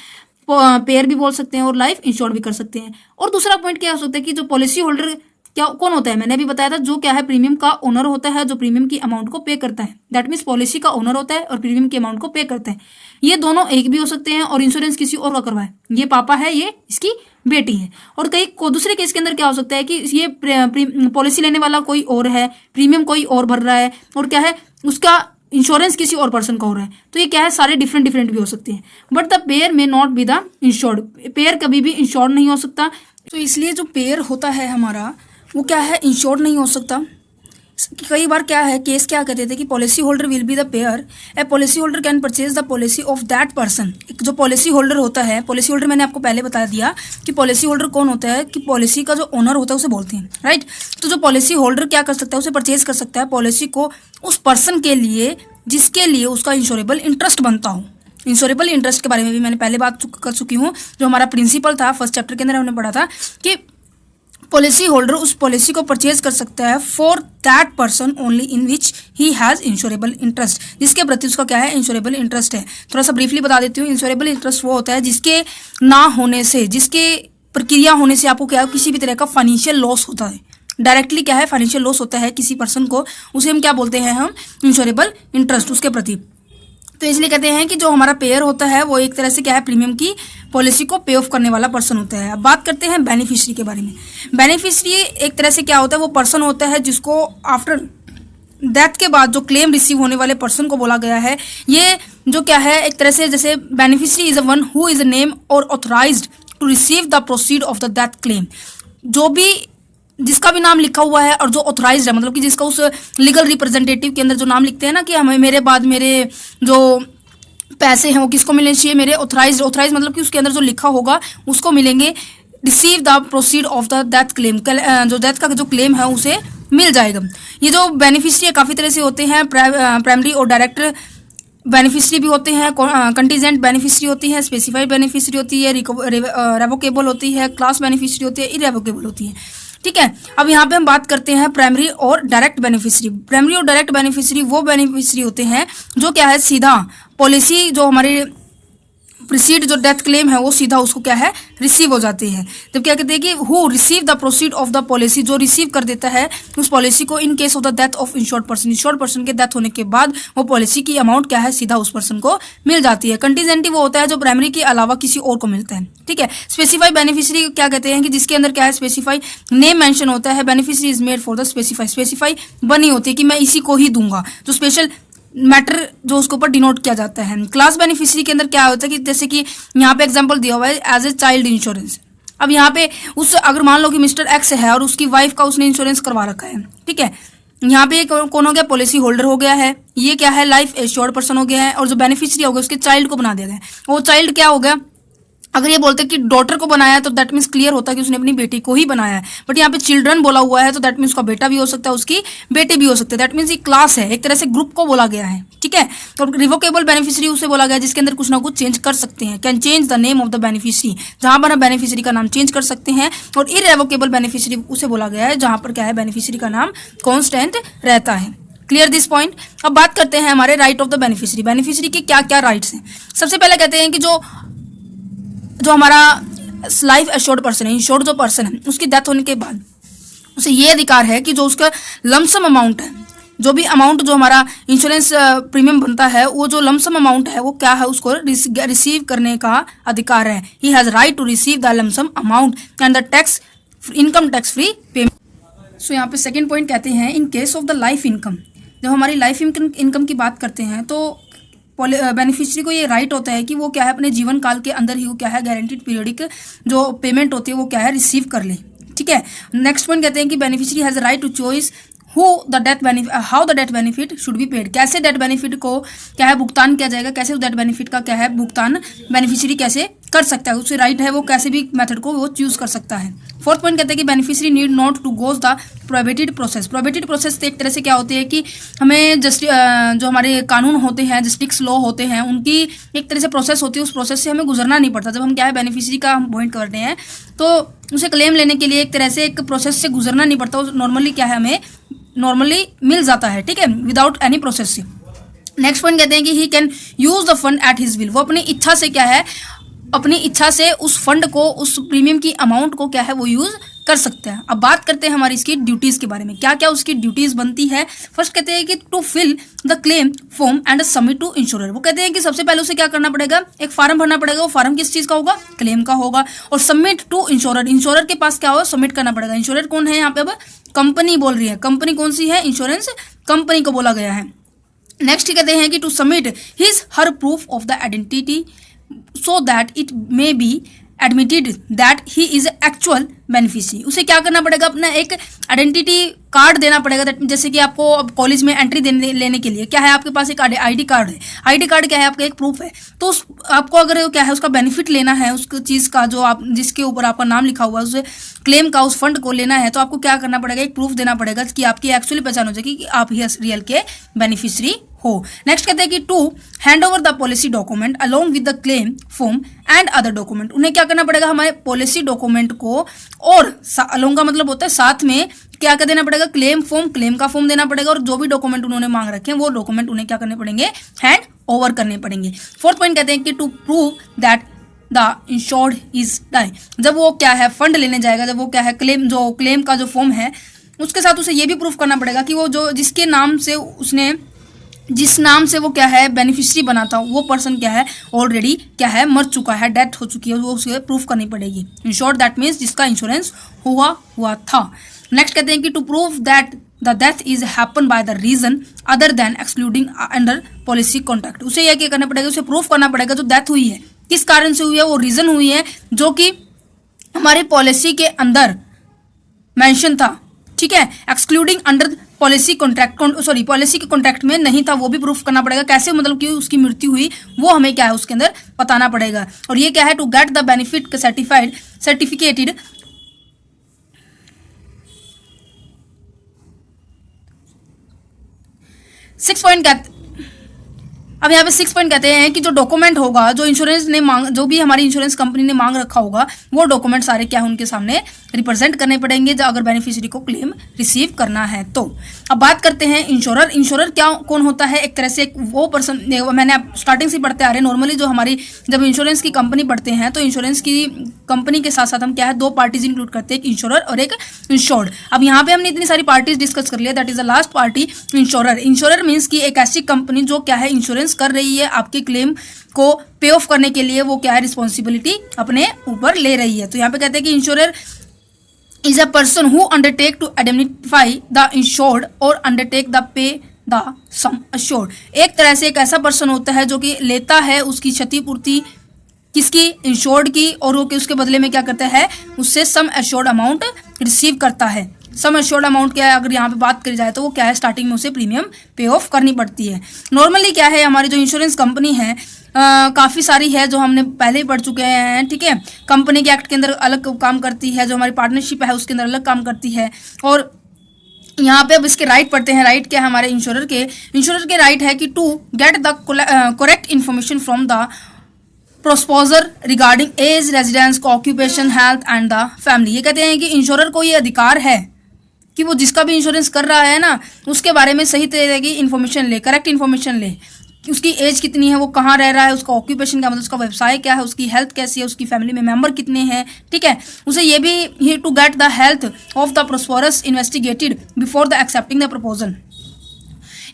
पेयर भी बोल सकते हैं और लाइफ इंश्योर्ड भी कर सकते हैं। और दूसरा पॉइंट क्या हो सकता है कि जो पॉलिसी होल्डर क्या कौन होता है, मैंने अभी बताया था, जो क्या है प्रीमियम का ओनर होता है, जो प्रीमियम की अमाउंट को पे करता है। दैट मीन्स पॉलिसी का ओनर होता है और प्रीमियम की अमाउंट को पे करता है। ये दोनों एक भी हो सकते हैं और इंश्योरेंस किसी और का करवाए, ये पापा है ये इसकी बेटी है। और कई को दूसरे केस के अंदर क्या हो सकता है कि ये पॉलिसी लेने वाला कोई और है, प्रीमियम कोई और भर रहा है और क्या है उसका इंश्योरेंस किसी और पर्सन का हो रहा है, तो ये क्या है सारे डिफरेंट भी हो सकते हैं। बट द पेयर में not be the insured, pair कभी भी इंश्योर्ड नहीं हो सकता। तो इसलिए जो पेयर होता है हमारा वो क्या है इंश्योर्ड नहीं हो सकता। कई बार क्या है केस क्या कहते थे कि policy holder will be the pair, A policy holder can purchase the policy of that person. जो पॉलिसी होल्डर होता है, पॉलिसी होल्डर मैंने आपको पहले बता दिया कि पॉलिसी होल्डर कौन होता है, कि पॉलिसी का जो ओनर होता है उसे बोलते हैं, राइट। तो जो पॉलिसी होल्डर क्या कर सकता है उसे परचेज कर सकता है पॉलिसी को उस पर्सन के लिए जिसके लिए उसका इंश्योरेबल इंटरेस्ट बनता हो। इंश्योरेबल इंटरेस्ट के बारे में भी मैंने पहले बात कर चुकी हूँ, जो हमारा प्रिंसिपल था फर्स्ट चैप्टर के अंदर हमने पढ़ा था कि पॉलिसी होल्डर उस पॉलिसी को परचेज कर सकता है for that person only in which he has insurable interest, जिसके प्रति उसका क्या है इंश्योरेबल इंटरेस्ट है। थोड़ा सा ब्रीफली बता देती हूँ। इंश्योरेबल इंटरेस्ट वो होता है जिसके ना होने से, जिसके प्रक्रिया होने से आपको क्या है किसी भी तरह का फाइनेंशियल लॉस होता है, डायरेक्टली क्या है फाइनेंशियल लॉस होता है किसी पर्सन को, उसे हम क्या बोलते हैं हम इंश्योरेबल इंटरेस्ट उसके प्रति। तो इसलिए कहते हैं कि जो हमारा पेयर होता है वो एक तरह से क्या है प्रीमियम की पॉलिसी को पे ऑफ करने वाला पर्सन होता है। अब बात करते हैं बेनिफिशियरी के बारे में। बेनिफिशियरी एक तरह से क्या होता है, वो पर्सन होता है जिसको आफ्टर डेथ के बाद जो क्लेम रिसीव होने वाले पर्सन को बोला गया है। ये जो क्या है एक तरह से जैसे beneficiary is a one who is a name और authorised to receive the proceed of the death claim. जो भी जिसका भी नाम लिखा हुआ है और जो ऑथराइज्ड है, मतलब कि जिसका उस लीगल रिप्रेजेंटेटिव के अंदर जो नाम लिखते हैं ना कि हमें मेरे बाद मेरे जो पैसे हैं वो किसको मिलने चाहिए, मेरे ऑथराइज्ड मतलब कि उसके अंदर जो लिखा होगा उसको मिलेंगे। Receive the proceed of the death claim, जो डेथ का जो क्लेम है उसे मिल जाएगा। ये जो बेनिफिशियरी काफ़ी तरह से होते हैं, प्राइमरी और डायरेक्ट बेनिफिशियरी भी होते हैं, कंटीजेंट बेनिफिशियरी होती है, स्पेसिफाइड बेनिफिशियरी होती है, रेवोकेबल होती है, क्लास बेनिफिशियरी होती है, इरेवोकेबल होती है। ठीक है, अब यहाँ पे हम बात करते हैं प्राइमरी और डायरेक्ट बेनिफिशियरी। प्राइमरी और डायरेक्ट बेनिफिशियरी वो बेनिफिशियरी होते हैं जो क्या है सीधा पॉलिसी जो हमारी प्रोसीड जो डेथ क्लेम है वो सीधा उसको क्या है रिसीव हो जाते हैं। जब क्या कहते हैं कि who receive the proceed of the policy, जो रिसीव कर देता है उस पॉलिसी को इन case of the death of insured person, insured person के डेथ होने के बाद वो पॉलिसी की अमाउंट क्या है सीधा उस पर्सन को मिल जाती है। कंटीजेंटी वो होता है जो प्राइमरी के अलावा किसी और को मिलता है। ठीक है, स्पेसिफाई बेनिफिशियरी क्या कहते हैं कि जिसके अंदर क्या है स्पेसिफाई नेम मेंशन होता है, beneficiary is made for the specify, specify बनी होती है कि मैं इसी को ही दूंगा, जो स्पेशल मैटर जो उसके ऊपर डिनोट किया जाता है। क्लास बेनिफिशियरी के अंदर क्या होता है कि जैसे कि यहाँ पे एग्जांपल दिया हुआ है एज ए चाइल्ड इंश्योरेंस। अब यहाँ पे उस अगर मान लो कि मिस्टर एक्स है और उसकी वाइफ का उसने इंश्योरेंस करवा रखा है, ठीक है, यहाँ पे कौन हो गया पॉलिसी होल्डर हो गया है, ये क्या है लाइफ एश्योर्ड पर्सन हो गया है, और जो बेनिफिशियरी हो गया उसके चाइल्ड को बना दिया गया। वो चाइल्ड क्या हो गया, अगर ये बोलते कि डॉटर को बनाया तो दैट मीन्स क्लियर होता कि उसने अपनी बेटी को ही बनाया है, बट यहाँ पे चिल्ड्रन बोला हुआ है तो दैट मीन्स उसका बेटा भी हो सकता है, उसकी बेटी भी हो सकती है। दैट मीन्स ये क्लास है, एक तरह से ग्रुप को बोला गया है। ठीक है, तो रिवोकेबल बेनिफिशियरी उसे बोला गया जिसके अंदर कुछ ना कुछ चेंज कर सकते हैं, can change the name of the beneficiary, जहां पर हम बेनिफिशियरी का नाम चेंज कर सकते हैं। और इरेवोकेबल बेनिफिशियरी उसे बोला गया है जहां पर क्या है बेनिफिशियरी का नाम कॉन्स्टेंट रहता है। Clear this point. अब बात करते हैं हमारे right of the beneficiary. Beneficiary के क्या क्या राइट्स हैं। सबसे पहले कहते हैं कि जो हमारा लाइफ एश्योर्ड पर्सन है, इंश्योर्ड जो पर्सन है, उसकी डेथ होने के बाद उसे ये अधिकार है कि जो उसका लमसम अमाउंट है, जो भी अमाउंट जो हमारा इंश्योरेंस प्रीमियम बनता है, वो जो लमसम अमाउंट है वो क्या है उसको रिसीव करने का अधिकार है। He has right to receive the lump sum amount and the tax income tax free payment. So यहाँ पे सेकेंड पॉइंट कहते हैं in case of the life income. जब हमारी लाइफ इनकम की बात करते हैं तो बेनिफिशियरी को ये राइट होता है कि वो क्या है अपने जीवन काल के अंदर ही वो क्या है गारंटीड पीरियडिक जो पेमेंट होती है वो क्या है रिसीव कर ले। ठीक है, नेक्स्ट पॉइंट कहते हैं कि beneficiary has right to choice how the death benefit should be paid, कैसे डेथ बेनिफिट को क्या है भुगतान किया जाएगा, कैसे उस डेथ बेनिफिट का क्या है भुगतान बेनिफिशियरी कैसे कर सकता है, उसे राइट है वो कैसे भी मेथड को वो चूज कर सकता है। फोर्थ पॉइंट कहते हैं कि beneficiary need not to goes the prohibited process. Prohibited process एक तरह से क्या होती है कि हमें जो हमारे कानून होते हैं, जस्टिस लॉ होते हैं, उनकी एक तरह से प्रोसेस होती है, उस प्रोसेस से हमें गुजरना नहीं पड़ता। जब हम क्या है बेनिफिशियरी का हम पॉइंट करते हैं तो उसे क्लेम लेने के लिए एक तरह से एक प्रोसेस से गुजरना नहीं पड़ता, नॉर्मली क्या है हमें नॉर्मली मिल जाता है। ठीक है, विदाउट एनी प्रोसेस से। नेक्स्ट पॉइंट कहते हैं कि he can use the fund at his will, वो अपनी इच्छा से क्या है अपनी इच्छा से उस फंड को, उस प्रीमियम की अमाउंट को क्या है वो यूज कर सकते हैं। अब बात करते हैं हमारी इसकी ड्यूटीज के बारे में, क्या क्या उसकी ड्यूटीज बनती है। फर्स्ट कहते हैं कि to fill the claim form and submit to insurer. वो कहते हैं कि सबसे पहले उसे क्या करना पड़ेगा, एक फार्म भरना पड़ेगा। वो फार्म किस चीज का होगा, क्लेम का होगा, और सबमिट टू इंश्योरर, इंश्योरर के पास क्या होगा सबमिट करना पड़ेगा। इंश्योरर कौन है यहाँ पे, अब कंपनी बोल रही है, कंपनी कौन सी है, इंश्योरेंस कंपनी को बोला गया है। नेक्स्ट कहते हैं कि to submit his her proof of the identity so that it may be admitted that he is actual beneficiary। उसे क्या करना पड़ेगा, अपना एक आइडेंटिटी कार्ड देना पड़ेगा। जैसे कि आपको अब कॉलेज में एंट्री लेने के लिए क्या है आपके पास एक आईडी कार्ड है, आईडी कार्ड क्या है आपका एक प्रूफ है। तो आपको अगर क्या है उसका बेनिफिट लेना है, उस चीज़ का जो आप जिसके ऊपर आपका नाम लिखा हुआ है, उसे क्लेम का उस फंड को लेना है, तो आपको क्या करना पड़ेगा, एक प्रूफ देना पड़ेगा कि आपकी एक्चुअली पहचान हो जाएगी कि आप ही रियल के बेनिफिशियरी हो। नेक्स्ट कहते हैं कि to hand over the policy document along with the claim form and other document. उन्हें क्या करना पड़ेगा, हमारे पॉलिसी डॉक्यूमेंट को और अलोंग का मतलब होता है साथ में क्या कर देना पड़ेगा, क्लेम फॉर्म, क्लेम का फॉर्म देना पड़ेगा, और जो भी डॉक्यूमेंट उन्होंने मांग रखे हैं वो डॉक्यूमेंट उन्हें क्या करने पड़ेंगे, हैंड ओवर करने पड़ेंगे। फोर्थ पॉइंट कहते हैं कि to prove that the insured is die. जब वो क्या है फंड लेने जाएगा, जब वो क्या है क्लेम का जो फॉर्म है उसके साथ उसे ये भी प्रूफ करना पड़ेगा कि वो जो जिसके नाम से उसने जिस नाम से वो क्या है बेनिफिशियरी बना था वो पर्सन क्या है ऑलरेडी क्या है मर चुका है, डेथ हो चुकी है, वो उसे प्रूफ करनी पड़ेगी। इंश्योर्ड दैट मीन्स जिसका इंश्योरेंस हुआ था। नेक्स्ट कहते हैं कि to prove that the death is happen by the reason other than excluding under policy contract. उसे यह क्या करना पड़ेगा, उसे प्रूफ करना पड़ेगा जो डेथ हुई है किस कारण से हुई है, वो रीजन हुई है जो कि हमारी पॉलिसी के अंदर मेंशन था। ठीक है, excluding under policy contract policy के कॉन्ट्रैक्ट में नहीं था, वो भी प्रूफ करना पड़ेगा। कैसे, मतलब कि उसकी मृत्यु हुई वो हमें क्या है उसके अंदर बताना पड़ेगा। और ये क्या है, to get the benefit certificated six point अब यहाँ पे 6 पॉइंट कहते हैं कि जो डॉक्यूमेंट होगा, जो इंश्योरेंस ने जो भी हमारी इंश्योरेंस कंपनी ने मांग रखा होगा, वो डॉक्यूमेंट सारे क्या है उनके सामने रिप्रेजेंट करने पड़ेंगे जो अगर बेनिफिशियरी को क्लेम रिसीव करना है तो। अब बात करते हैं इंश्योरर। इंश्योरर क्या कौन होता है? एक तरह से एक वो पर्सन, मैंने स्टार्टिंग से पढ़ते आ रहे, नॉर्मली जो हमारी जब इंश्योरेंस की कंपनी पढ़ते हैं तो इंश्योरेंस की कंपनी के साथ साथ हम क्या है, दो पार्टीज इंक्लूड करते हैं, एक इंश्योरर और एक इंश्योर्ड। अब यहाँ पे हमने इतनी सारी पार्टीज डिस्कस कर लिया, that is the last party insurer. Insurer means की एक ऐसी कंपनी जो क्या है इंश्योरेंस कर रही है, आपके क्लेम को पे ऑफ करने के लिए वो क्या है रिस्पॉन्सिबिलिटी अपने ऊपर ले रही है। तो यहाँ पे कहते हैं कि insurer is a person who undertake to indemnify the insured or undertake the pay the sum assured। एक तरह से एक ऐसा पर्सन होता है जो कि लेता है उसकी क्षतिपूर्ति किसकी? इंश्योर्ड की, और वो उसके बदले में क्या करता है, उससे सम एश्योर्ड अमाउंट रिसीव करता है। सम एश्योर्ड अमाउंट क्या है, अगर यहाँ पे बात करी जाए तो वो क्या है, स्टार्टिंग में उसे प्रीमियम पे ऑफ करनी पड़ती है। नॉर्मली क्या है, हमारी जो इंश्योरेंस कंपनी है काफ़ी सारी है जो हमने पहले ही पढ़ चुके हैं, ठीक है। कंपनी के एक्ट के अंदर अलग काम करती है, जो हमारी पार्टनरशिप है उसके अंदर अलग काम करती है। और यहाँ पे अब इसके राइट पढ़ते हैं। राइट क्या है हमारे इंश्योरर के राइट है कि to get the correct information from the proposer regarding age, residence, occupation, health and the family. ये कहते हैं कि इंश्योरर को ये अधिकार है कि वो जिसका भी इंश्योरेंस कर रहा है ना, उसके बारे में सही तरह की इन्फॉर्मेशन ले, करेक्ट इन्फॉर्मेशन ले, कि उसकी एज कितनी है, वो कहाँ रह रहा है, उसका ऑक्यूपेशन क्या मतलब उसका व्यवसाय क्या है, उसकी हेल्थ कैसी है, उसकी फैमिली में मेंबर कितने हैं, ठीक है। उसे ये भी to get the health of the proposer investigated before the accepting the proposal.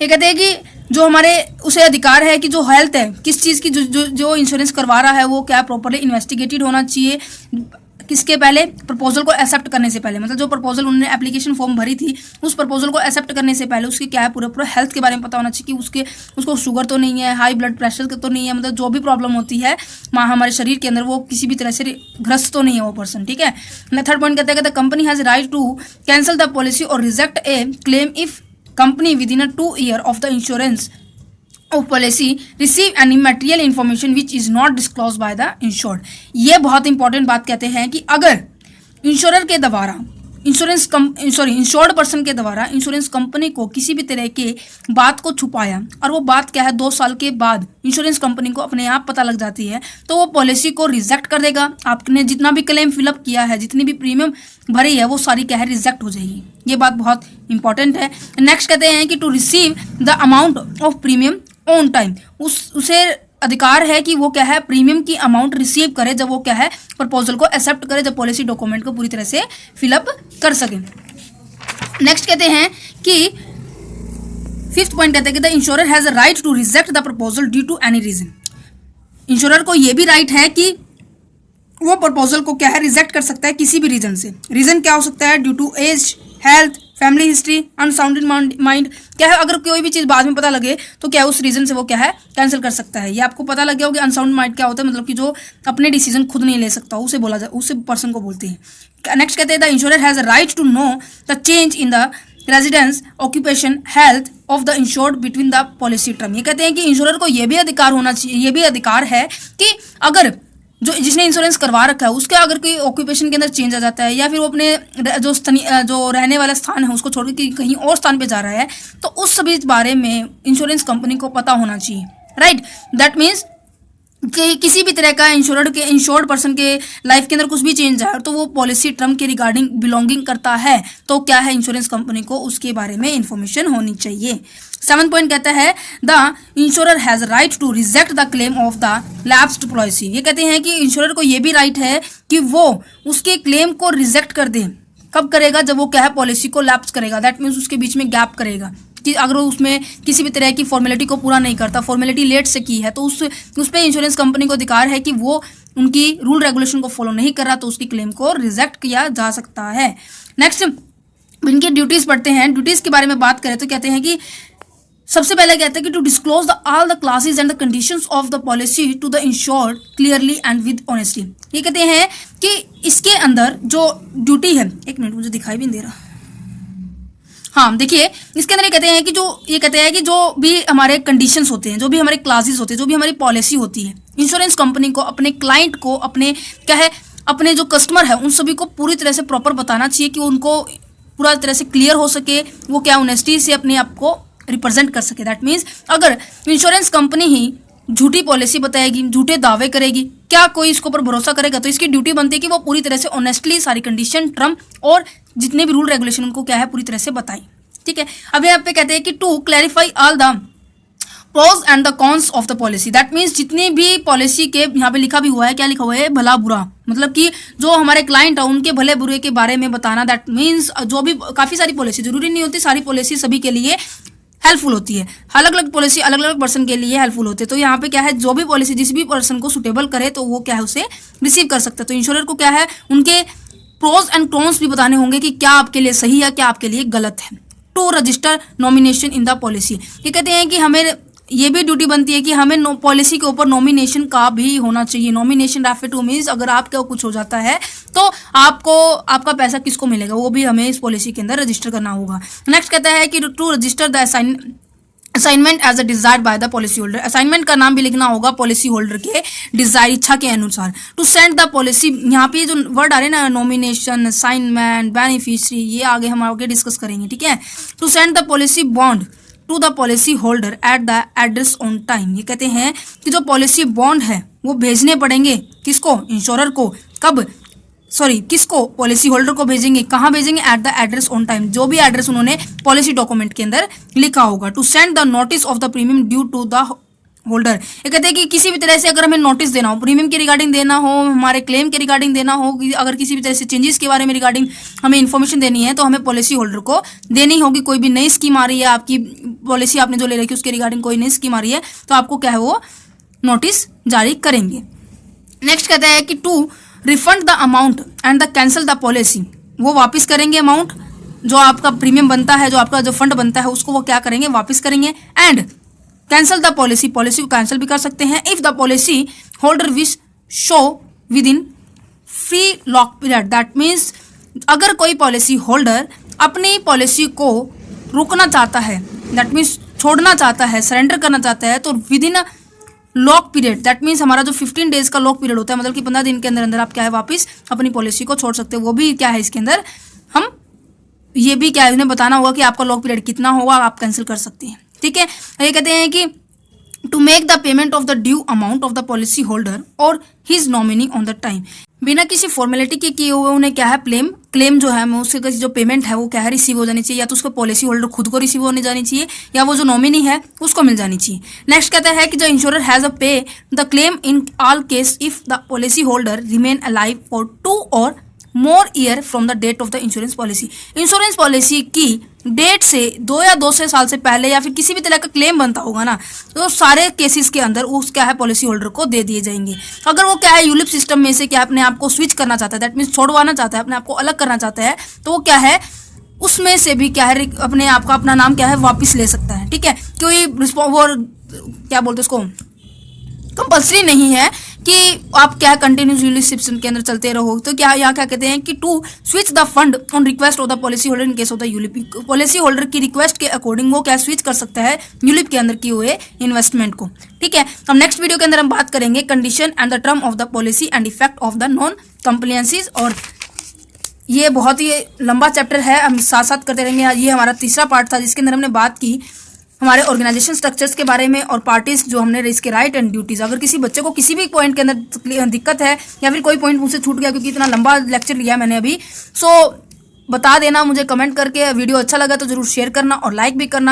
ये कहते हैं कि जो हमारे उसे अधिकार है कि जो हेल्थ है किस चीज़ की, जो इंश्योरेंस करवा रहा है वो क्या प्रॉपरली इन्वेस्टिगेटेड होना चाहिए, किसके पहले, प्रपोजल को एक्सेप्ट करने से पहले। मतलब जो प्रपोजल उन्होंने एप्लीकेशन फॉर्म भरी थी उस प्रपोजल को एक्सेप्ट करने से पहले उसकी क्या है, पूरा हेल्थ के बारे में पता होना चाहिए कि उसको शुगर तो नहीं है, हाई ब्लड प्रेशर तो नहीं है, मतलब जो भी प्रॉब्लम होती है हमारे शरीर के अंदर वो किसी भी तरह से ग्रस्त तो नहीं है वो पर्सन, ठीक है। थर्ड पॉइंट कहते हैं the company has right to cancel the policy or reject a claim if company within 2 year of the insurance of policy receive any material information which is not disclosed by the insured। ये बहुत important बात कहते हैं कि अगर insurer के द्वारा insured person के द्वारा इंश्योरेंस कंपनी को किसी भी तरह के बात को छुपाया और वो बात क्या है 2 साल के बाद इंश्योरेंस कंपनी को अपने आप पता लग जाती है, तो वो पॉलिसी को रिजेक्ट कर देगा। आपने जितना भी क्लेम फिलअप किया है, जितनी भी प्रीमियम भरी है, वो सारी क्या है रिजेक्ट हो जाएगी। ये बात बहुत इंपॉर्टेंट है। नेक्स्ट कहते हैं कि to receive the amount of premium on time, उसे अधिकार है कि वो क्या है प्रीमियम की अमाउंट रिसीव करे जब वो क्या है प्रपोजल को एक्सेप्ट करे, जब पॉलिसी डॉक्यूमेंट को पूरी तरह से फिलअप कर सके। नेक्स्ट कहते हैं कि 5th पॉइंट कहते हैं कि the insurer has a right to reject the proposal due to any reason. Insurer को ये भी राइट है कि वो प्रपोजल को क्या है रिजेक्ट कर सकता है किसी भी रीजन से। रीजन क्या हो सकता है? Due to age, health, family history, unsounded mind. क्या है, अगर कोई भी चीज़ बाद में पता लगे तो क्या उस रीजन से वो क्या है कैंसिल कर सकता है। ये आपको पता लग गया होगा अनसाउंड माइंड क्या होता है, मतलब कि जो अपने डिसीजन खुद नहीं ले सकता, उसे बोला जाए, उसे पर्सन को बोलते हैं। नेक्स्ट कहते हैं the insurer has a right to know the change in the residence, occupation, health of the insured between the policy term. ये कहते हैं कि इंश्योरर को ये भी अधिकार होना चाहिए, ये भी अधिकार है कि अगर जो जिसने इंश्योरेंस करवा रखा है उसके अगर कोई ऑक्यूपेशन के अंदर चेंज आ जाता है या फिर वो अपने जो रहने वाला स्थान है उसको छोड़ के कहीं और स्थान पे जा रहा है, तो उस सभी बारे में इंश्योरेंस कंपनी को पता होना चाहिए, राइट। दैट मीन्स कि किसी भी तरह का इंश्योर्ड पर्सन के लाइफ के अंदर कुछ भी चेंज आए तो वो पॉलिसी टर्म के रिगार्डिंग बिलोंगिंग करता है, तो क्या है इंश्योरेंस कंपनी को उसके बारे में इंफॉर्मेशन होनी चाहिए। 7th पॉइंट कहता है the insurer has right to reject the claim of the lapsed policy. ये कहते हैं कि इंश्योरर को ये भी राइट है कि वो उसके क्लेम को रिजेक्ट कर दे। कब करेगा? जब वो क्या है पॉलिसी को लैप्स करेगा, दैट मीन्स उसके बीच में गैप करेगा कि अगर वो उसमें किसी भी तरह की फॉर्मेलिटी को पूरा नहीं करता, फॉर्मेलिटी लेट से की है, तो उस पर इंश्योरेंस कंपनी को अधिकार है कि वो उनकी रूल रेगुलेशन को फॉलो नहीं कर रहा तो उसकी क्लेम को रिजेक्ट किया जा सकता है। नेक्स्ट इनकी ड्यूटीज पढ़ते हैं। ड्यूटीज के बारे में बात करें तो कहते हैं कि सबसे पहले कहते हैं कि to disclose all the classes and the conditions of the policy to the insured clearly and with honesty. ये कहते हैं कि इसके अंदर जो ड्यूटी है, एक मिनट मुझे दिखाई भी नहीं दे रहा, हाँ देखिए इसके अंदर ये कहते हैं कि जो भी हमारे कंडीशंस होते हैं, जो भी हमारे क्लासेस होते हैं, जो भी हमारी पॉलिसी होती है, इंश्योरेंस कंपनी को अपने क्लाइंट को अपने क्या है अपने जो कस्टमर है उन सभी को पूरी तरह से प्रॉपर बताना चाहिए कि उनको पूरा तरह से क्लियर हो सके, वो क्या ऑनेस्टी से अपने आप को रिप्रेजेंट कर सके। दैट मीन्स अगर इंश्योरेंस कंपनी ही झूठी पॉलिसी बताएगी, झूठे दावे करेगी, क्या कोई इसके ऊपर भरोसा करेगा? तो इसकी ड्यूटी बनती है कि वो पूरी तरह से ऑनेस्टली सारी कंडीशन, टर्म और जितने भी रूल रेगुलेशन उनको क्या है पूरी तरह से बताएं। ठीक है, अब यहाँ पे कहते हैं कि to clarify all the pros and the cons of the policy. That means जितनी भी पॉलिसी के यहाँ पे लिखा भी हुआ है, क्या लिखा हुआ है? भला बुरा, मतलब कि जो हमारे क्लाइंट है उनके भले बुरे के बारे में बताना। दैट मीन्स जो भी काफ़ी सारी पॉलिसी, जरूरी नहीं होती सारी पॉलिसी सभी के लिए हेल्पफुल होती है, अलग अलग पॉलिसी अलग अलग पर्सन के लिए हेल्पफुल होती है। तो यहाँ पे क्या है, जो भी पॉलिसी जिस भी पर्सन को सुटेबल करे तो वो क्या है उसे रिसीव कर सकता है। तो इंश्योरर को क्या है, उनके प्रोज एंड कॉन्स भी बताने होंगे कि क्या आपके लिए सही है, क्या आपके लिए गलत है। To register nomination in the policy, ये कहते हैं कि हमें ये भी ड्यूटी बनती है कि हमें पॉलिसी के ऊपर नॉमिनेशन का भी होना चाहिए। नॉमिनेशन रेफर टू मीन्स अगर आपका कुछ हो जाता है तो आपको आपका पैसा किसको मिलेगा, वो भी हमें इस पॉलिसी के अंदर रजिस्टर करना होगा। नेक्स्ट कहता है कि to register the assignment as a desired by the policy holder. Assignment का नाम भी लिखना होगा पॉलिसी होल्डर के डिजायर, इच्छा के अनुसार। टू सेंड द पॉलिसी, यहाँ पे जो वर्ड आ रहे हैं ना, नॉमिनेशन, असाइनमेंट, बेनिफिशियरी, ये आगे हम आगे डिस्कस करेंगे। ठीक है, to send the policy bond to the policy holder at the address on time. ये कहते हैं कि जो पॉलिसी बॉन्ड है वो भेजने पड़ेंगे किसको? इंश्योरर को। कब? किसको? पॉलिसी होल्डर को भेजेंगे। कहाँ भेजेंगे? Eight the address on time, जो भी एड्रेस उन्होंने पॉलिसी डॉक्यूमेंट के अंदर लिखा होगा। To send the notice of the premium due to the holder, ये कहते हैं कि किसी भी तरह से अगर हमें नोटिस देना हो, प्रीमियम के रिगार्डिंग देना हो, हमारे क्लेम के रिगार्डिंग देना हो, अगर किसी भी तरह से चेंजेस के बारे में रिगार्डिंग हमें इन्फॉर्मेशन देनी है तो हमें पॉलिसी होल्डर को देनी होगी। कोई भी नई स्कीम आ रही है, आपकी पॉलिसी आपने जो ले रखी है उसके रिगार्डिंग कोई नई स्कीम आ रही है तो आपको क्या है वो नोटिस जारी करेंगे। नेक्स्ट कहता है कि to refund the amount and the cancel the policy, वो वापस करेंगे अमाउंट, जो आपका प्रीमियम बनता है, जो आपका जो फंड बनता है उसको वो क्या करेंगे? वापस करेंगे। And cancel the policy, policy को कैंसिल भी कर सकते हैं if the policy holder wish show with in free lock period. That means अगर कोई पॉलिसी होल्डर अपनी पॉलिसी को रोकना चाहता है, दैट मीन्स छोड़ना चाहता है, सरेंडर करना चाहता है, तो with in lock period, that means हमारा जो 15 डेज का लॉक पीरियड होता है, मतलब कि 15 दिन के अंदर अंदर आप क्या है वापस अपनी पॉलिसी को छोड़ सकते हो। वो भी क्या है इसके अंदर हम ये भी क्या है उन्हें बताना होगा कि आपका लॉक पीरियड कितना होगा, आप कैंसिल कर सकते हैं। ठीक है, ये कहते हैं कि to make the payment of the due amount of the policy holder or his nominee on the time, बिना किसी फॉर्मेलिटी के किए हुए उन्हें क्या है क्लेम जो है उसके जो पेमेंट है वो क्या है रिसीव हो जानी चाहिए, या तो उसको पॉलिसी होल्डर खुद को रिसीव होने जानी चाहिए या वो जो नॉमिनी है उसको मिल जानी चाहिए। नेक्स्ट कहता है कि जो insurer has a pay the claim in all case if the policy holder remain alive for 2 or more year from the date of the insurance policy. Insurance policy की डेट से 2 या 2 से साल से पहले या फिर किसी भी तरह का क्लेम बनता होगा ना, तो सारे केसेस के अंदर उस क्या है पॉलिसी होल्डर को दे दिए जाएंगे। अगर वो क्या है यूलिप सिस्टम में से क्या अपने आप को स्विच करना चाहता है, दैट मीन्स छोड़वाना चाहता है, अपने आप को अलग करना चाहता है, तो वो क्या है उसमें से भी क्या है अपने आप का अपना नाम क्या है वापिस ले सकता है। ठीक है, कोई वो क्या बोलते हैं उसको, कंपल्सरी नहीं है कि आप क्या कंटिन्यूस यूलिप सिस्टम के अंदर चलते रहो। तो क्या यहाँ क्या कहते हैं कि to switch the fund on request of the policy holder in case of the ULIP, policy holder की रिक्वेस्ट के अकॉर्डिंग वो क्या स्विच कर सकता है यूलिप के अंदर किए हुए इन्वेस्टमेंट को। ठीक है, अब नेक्स्ट वीडियो के अंदर हम बात करेंगे condition and the term of the policy and effect of the non compliances, और ये बहुत ही लंबा चैप्टर है, हम साथ साथ करते रहेंगे। ये हमारा तीसरा पार्ट था जिसके अंदर हमने बात की हमारे ऑर्गेनाइजेशन स्ट्रक्चर्स के बारे में और पार्टीज जो हमने इसके राइट एंड ड्यूटीज। अगर किसी बच्चे को किसी भी पॉइंट के अंदर दिक्कत है या फिर कोई पॉइंट मुझसे छूट गया क्योंकि इतना लंबा लेक्चर लिया मैंने अभी, सो बता देना मुझे कमेंट करके। वीडियो अच्छा लगा तो जरूर शेयर करना और लाइक भी करना।